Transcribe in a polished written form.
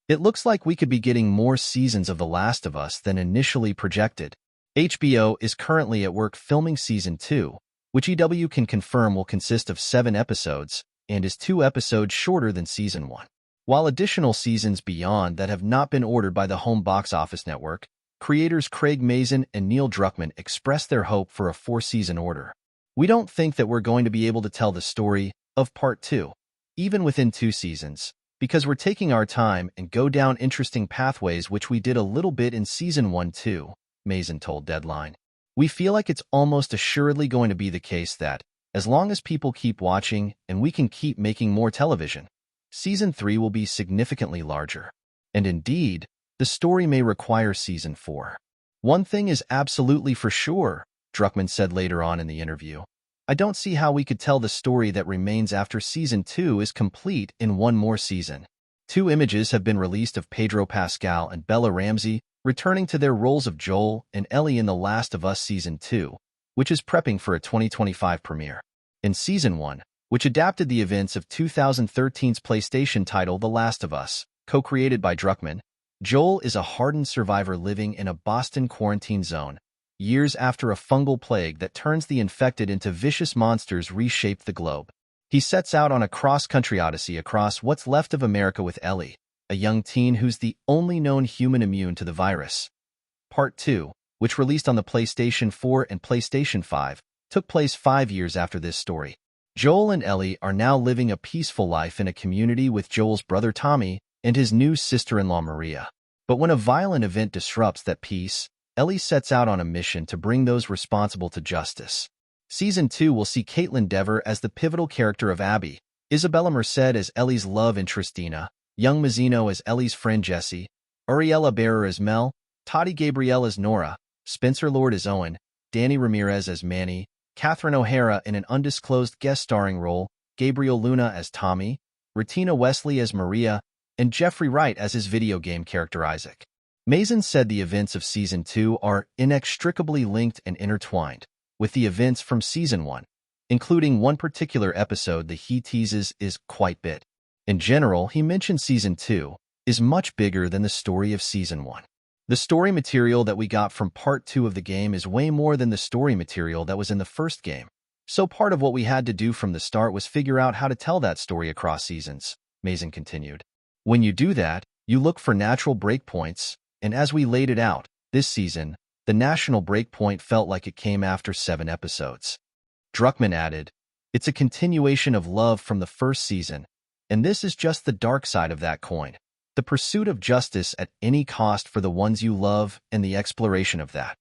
It looks like we could be getting more seasons of The Last of Us than initially projected. HBO is currently at work filming Season 2, which EW can confirm will consist of 7 episodes and is 2 episodes shorter than Season 1. While additional seasons beyond that have not been ordered by the home box office network, creators Craig Mazin and Neil Druckmann expressed their hope for a 4-season order. "We don't think that we're going to be able to tell the story of Part 2, even within 2 seasons, because we're taking our time and go down interesting pathways which we did a little bit in Season 1 too," Mazin told Deadline. "We feel like it's almost assuredly going to be the case that, as long as people keep watching and we can keep making more television, Season 3 will be significantly larger. And indeed, the story may require Season 4. One thing is absolutely for sure," Druckmann said later on in the interview. "I don't see how we could tell the story that remains after Season 2 is complete in one more season." 2 images have been released of Pedro Pascal and Bella Ramsey returning to their roles of Joel and Ellie in The Last of Us Season 2, which is prepping for a 2025 premiere. In Season 1, which adapted the events of 2013's PlayStation title The Last of Us, co-created by Druckmann, Joel is a hardened survivor living in a Boston quarantine zone, years after a fungal plague that turns the infected into vicious monsters reshaped the globe. He sets out on a cross-country odyssey across what's left of America with Ellie, a young teen who's the only known human immune to the virus. Part 2, which released on the PlayStation 4 and PlayStation 5, took place 5 years after this story. Joel and Ellie are now living a peaceful life in a community with Joel's brother Tommy and his new sister-in-law Maria. But when a violent event disrupts that peace, Ellie sets out on a mission to bring those responsible to justice. Season 2 will see Caitlin Dever as the pivotal character of Abby, Isabella Merced as Ellie's love interest Dina, young Mazzino as Ellie's friend Jesse, Ariella Bearer as Mel, Toddy Gabrielle as Nora, Spencer Lord as Owen, Danny Ramirez as Manny, Catherine O'Hara in an undisclosed guest starring role, Gabriel Luna as Tommy, Retina Wesley as Maria, and Jeffrey Wright as his video game character Isaac. Mazin said the events of Season 2 are inextricably linked and intertwined with the events from Season 1, including one particular episode that he teases is quite bit. In general, he mentioned Season 2 is much bigger than the story of Season 1. "The story material that we got from Part 2 of the game is way more than the story material that was in the first game. So part of what we had to do from the start was figure out how to tell that story across seasons," Mazin continued. "When you do that, you look for natural breakpoints, and as we laid it out, this season, the national breakpoint felt like it came after 7 episodes. Druckmann added, "It's a continuation of love from the first season, and this is just the dark side of that coin. The pursuit of justice at any cost for the ones you love and the exploration of that.